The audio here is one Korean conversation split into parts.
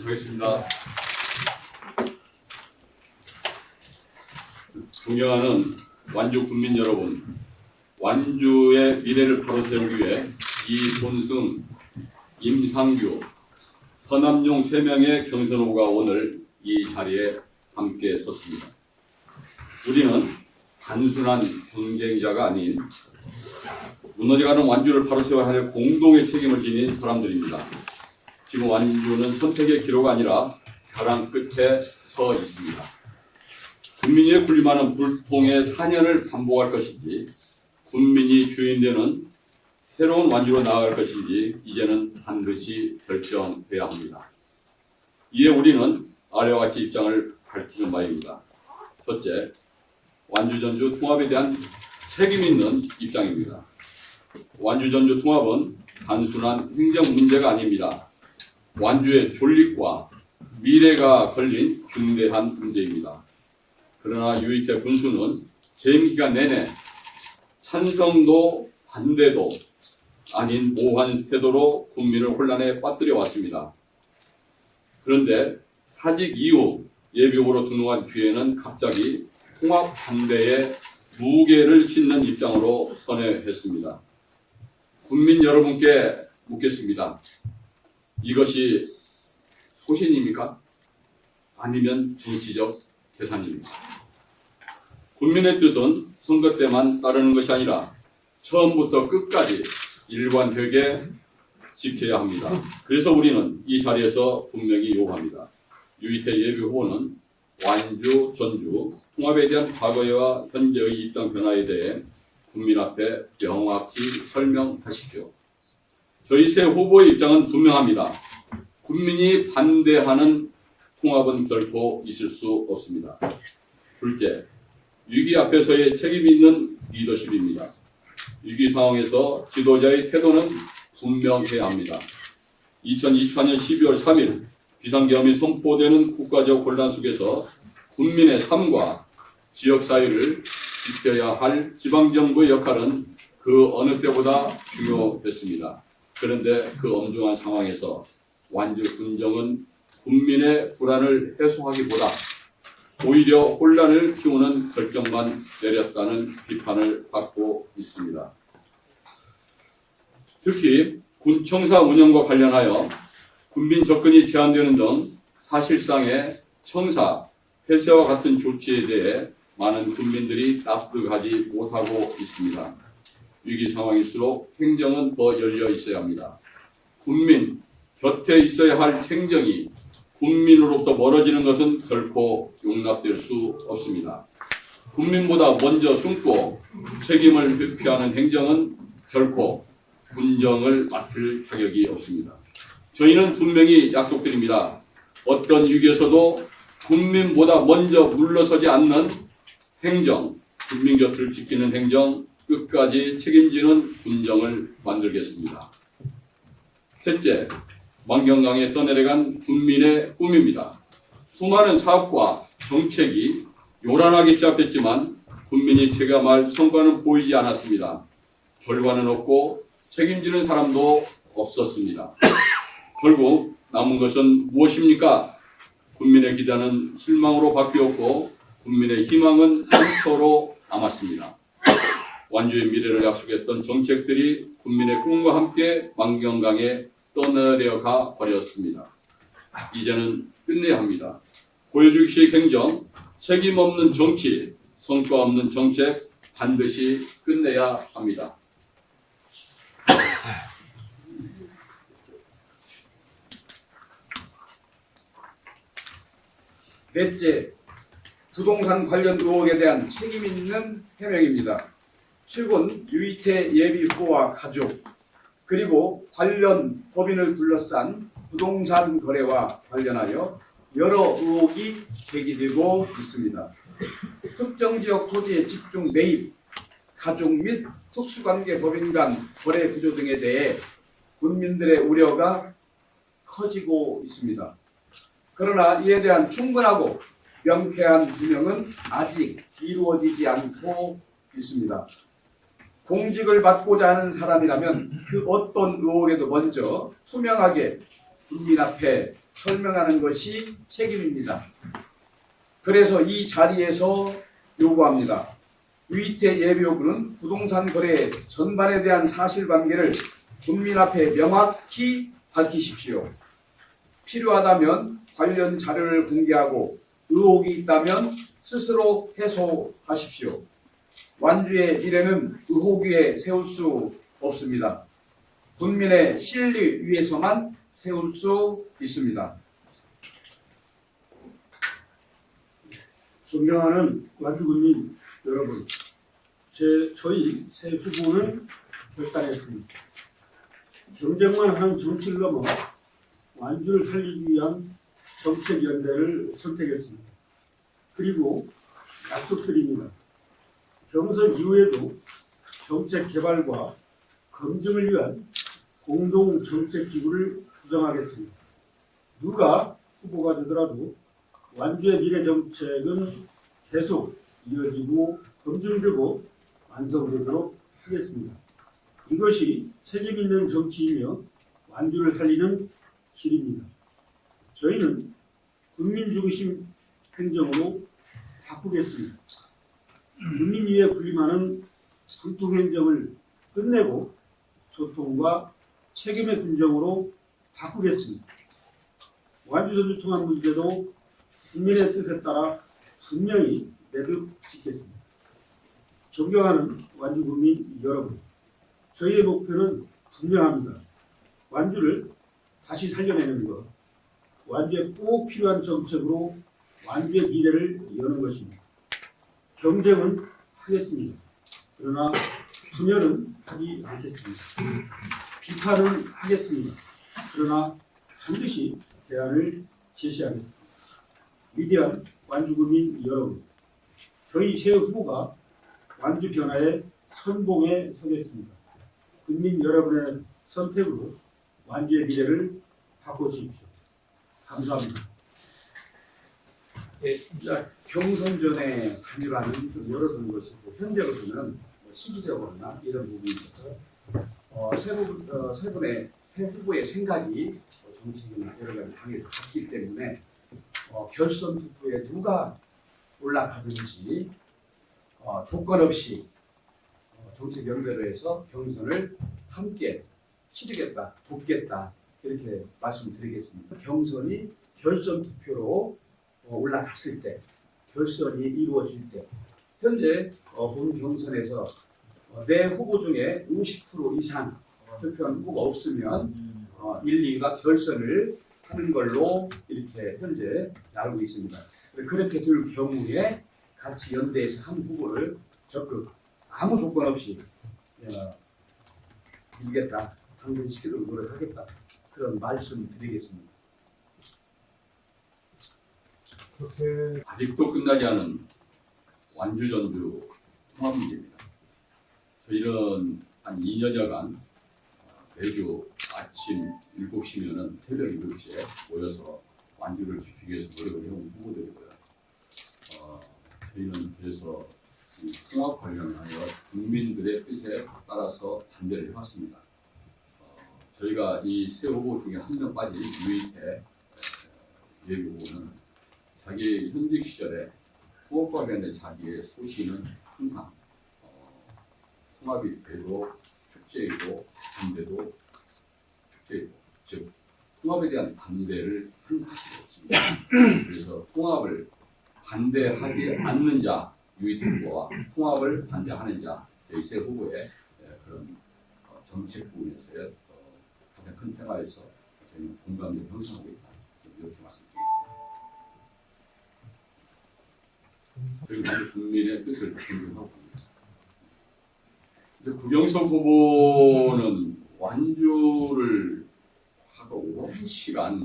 하겠습니다. 존경하는 완주 군민 여러분, 완주의 미래를 바로 세우기 위해 이손승, 임상규, 서남용 3명의 경선 후보가 오늘 이 자리에 함께 섰습니다. 우리는 단순한 경쟁자가 아닌 무너져가는 완주를 바로 세워야 할 공동의 책임을 지닌 사람들입니다. 지금 완주는 선택의 기로가 아니라 벼랑 끝에 서 있습니다. 군민이 군림하는 불통의 4년을 반복할 것인지, 군민이 주인되는 새로운 완주로 나아갈 것인지 이제는 반드시 결정해야 합니다. 이에 우리는 아래와 같이 입장을 밝히는 바입니다. 첫째, 완주-전주 통합에 대한 책임 있는 입장입니다. 완주-전주 통합은 단순한 행정 문제가 아닙니다. 완주의 존립과 미래가 걸린 중대한 문제입니다. 그러나 유이태 군수는 재임 기간 내내 찬성도 반대도 아닌 모호한 태도로 국민을 혼란에 빠뜨려 왔습니다. 그런데 사직 이후 예비후보로 등록한 뒤에는 갑자기 통합 반대에 무게를 싣는 입장으로 선회했습니다. 국민 여러분께 묻겠습니다. 이것이 소신입니까? 아니면 정치적 계산입니까? 국민의 뜻은 선거 때만 따르는 것이 아니라 처음부터 끝까지 일관되게 지켜야 합니다. 그래서 우리는 이 자리에서 분명히 요구합니다. 유이태 예비후보는 완주, 전주, 통합에 대한 과거와 현재의 입장 변화에 대해 국민 앞에 명확히 설명하십시오. 저희 새 후보의 입장은 분명합니다. 국민이 반대하는 통합은 결코 있을 수 없습니다. 둘째, 위기 앞에서의 책임 있는 리더십입니다. 위기 상황에서 지도자의 태도는 분명해야 합니다. 2024년 12월 3일 비상계엄이 선포되는 국가적 혼란 속에서 국민의 삶과 지역사회를 지켜야 할 지방정부의 역할은 그 어느 때보다 중요했습니다. 그런데 그 엄중한 상황에서 완주 군정은 국민의 불안을 해소하기보다 오히려 혼란을 키우는 결정만 내렸다는 비판을 받고 있습니다. 특히 군청사 운영과 관련하여 군민 접근이 제한되는 등 사실상의 청사 폐쇄와 같은 조치에 대해 많은 군민들이 납득하지 못하고 있습니다. 위기 상황일수록 행정은 더 열려 있어야 합니다. 군민 곁에 있어야 할 행정이 국민으로부터 멀어지는 것은 결코 용납될 수 없습니다. 국민보다 먼저 숨고 책임을 회피하는 행정은 결코 군정을 맡을 자격이 없습니다. 저희는 분명히 약속드립니다. 어떤 위기에서도 국민보다 먼저 물러서지 않는 행정, 국민 곁을 지키는 행정, 끝까지 책임지는 군정을 만들겠습니다. 셋째, 만경강에 떠내려간 국민의 꿈입니다. 수많은 사업과 정책이 요란하게 시작됐지만 국민이 체감할 성과는 보이지 않았습니다. 결과는 없고 책임지는 사람도 없었습니다. 결국 남은 것은 무엇입니까? 국민의 기대는 실망으로 바뀌었고 국민의 희망은 상처로 남았습니다. 완주의 미래를 약속했던 정책들이 국민의 꿈과 함께 만경강에 떠내려가 버렸습니다. 이제는 끝내야 합니다. 보여주기식 행정, 책임 없는 정치, 성과 없는 정책 반드시 끝내야 합니다. 넷째, 부동산 관련 의혹에 대한 책임 있는 해명입니다. 최근 유이태 예비 후보와 가족 그리고 관련 법인을 둘러싼 부동산 거래와 관련하여 여러 의혹이 제기되고 있습니다. 특정 지역 토지의 집중 매입, 가족 및 특수관계 법인 간 거래 구조 등에 대해 국민들의 우려가 커지고 있습니다. 그러나 이에 대한 충분하고 명쾌한 규명은 아직 이루어지지 않고 있습니다. 공직을 맡고자 하는 사람이라면 그 어떤 의혹에도 먼저 투명하게 국민 앞에 설명하는 것이 책임입니다. 그래서 이 자리에서 요구합니다. 유이태 예비후보는 부동산 거래 전반에 대한 사실관계를 국민 앞에 명확히 밝히십시오. 필요하다면 관련 자료를 공개하고 의혹이 있다면 스스로 해소하십시오. 완주의 미래는 의혹 위에 세울 수 없습니다. 국민의 신뢰 위에서만 세울 수 있습니다. 존경하는 완주군민 여러분, 저희 새 후보는 결단했습니다. 경쟁만 하는 정치를 넘어 완주를 살리기 위한 정책연대를 선택했습니다. 그리고 약속드립니다. 경선 이후에도 정책 개발과 검증을 위한 공동 정책기구를 구성하겠습니다. 누가 후보가 되더라도 완주의 미래 정책은 계속 이어지고 검증되고 완성되도록 하겠습니다. 이것이 책임있는 정치이며 완주를 살리는 길입니다. 저희는 국민중심 행정으로 바꾸겠습니다. 국민 위에 군림하는 군통행정을 끝내고 소통과 책임의 군정으로 바꾸겠습니다. 완주 전주통합 문제도 국민의 뜻에 따라 분명히 내듭 짓겠습니다. 존경하는 완주 국민 여러분, 저희의 목표는 분명합니다. 완주를 다시 살려내는 것, 완주에 꼭 필요한 정책으로 완주의 미래를 여는 것입니다. 경쟁은 하겠습니다. 그러나 분열은 하지 않겠습니다. 비판은 하겠습니다. 그러나 반드시 대안을 제시하겠습니다. 위대한 완주국민 여러분, 저희 새 후보가 완주 변화의 선봉에 서겠습니다. 국민 여러분의 선택으로 완주의 미래를 바꿔주십시오. 감사합니다. 경선 전에 관여하는 좀 열어두는 것이고 현재로서는 시기적으로나 이런 부분이 있어서 새 후보의 생각이 정책이나 여러 가지 방에서 같기 때문에 결선 투표에 누가 올라가든지 조건 없이 정책 연대로 해서 경선을 함께 치르겠다, 돕겠다 이렇게 말씀드리겠습니다. 경선이 결선 투표로 올라갔을 때, 결선이 이루어질 때, 현재 본 경선에서 내 후보 중에 50% 이상 투표한 후보가 없으면 1, 2가 결선을 하는 걸로 이렇게 현재 알고 있습니다. 그렇게 될 경우에 같이 연대해서 한 후보를 적극 아무 조건 없이 이기겠다, 당선시키도록 노력하겠다 그런 말씀 드리겠습니다. 아직도 끝나지 않은 완주 전주 통합 문제입니다. 저희는 한 2년여간 매주 아침 7시면은 새벽 7시에 모여서 완주를 지키기 위해서 노력을 해온 후보들이고요. 저희는 그래서 이 통합 관련하여 국민들의 뜻에 따라서 반대를 해왔습니다. 저희가 이 새 후보 중에 한 명 빠진 유이태 예비 후보는 자기 현직 시절에 통합과 관련된 자기의 소신은 항상 통합이 되고 축제이고 반대도 축제이고, 즉 통합에 대한 반대를 한 사실이 없습니다. 그래서 통합을 반대하지 않는 자 유이태 후보와 통합을 반대하는 자 저희 새 후보의 그런 정책 부분에서의 가장 큰 테마에서 저희는 공감을 형성하고 있다 이렇게 말씀드리겠습니다. 저희 모두 국민의 뜻을 존중하고 있습니다. 구경석 후보는 완주를 과거 오랜 시간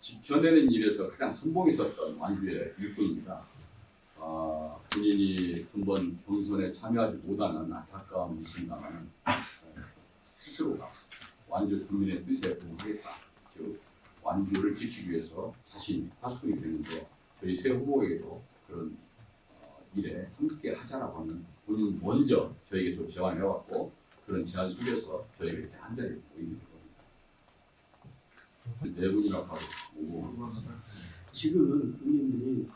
지켜내는 일에서 가장 선봉에 섰던 완주의 일꾼입니다. 본인이 한번 경선에 참여하지 못하는 안타까움이 있습니다만 스스로가 완주 국민의 뜻에 부응하겠다. 즉 완주를 지키기 위해서 자신이 파수꾼이 되는데 저희 새 후보에게도 그런 일에 함께 하자라고 하는 본인 먼저 저에게 제안해왔고 그런 제안 속에서 저희가 이렇게 한 자리에 모이게 된 겁니다. 네 분이나 가고 지금은 국민들이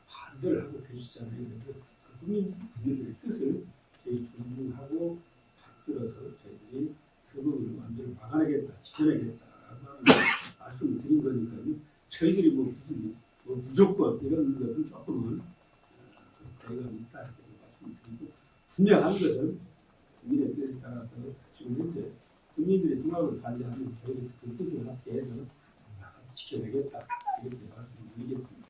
반대를 하고 계시잖아요. 그래서 그 국민들의 뜻을 저희 존중하고 받들어서 저희들이 그 부분을 완전히 막아내겠다, 지켜내겠다라고 하는 말씀을 드린 거니까요. 저희들이 뭐 무슨 뭐 무조건 이런 것은 조금은 저희가 있다 이렇게 말씀드리고 분명한 것은 국민의 뜻에 따라서 지금 현재 국민들의 통합을 반대하는 저희들 그 뜻을 함께 해서 지켜내겠다 이렇게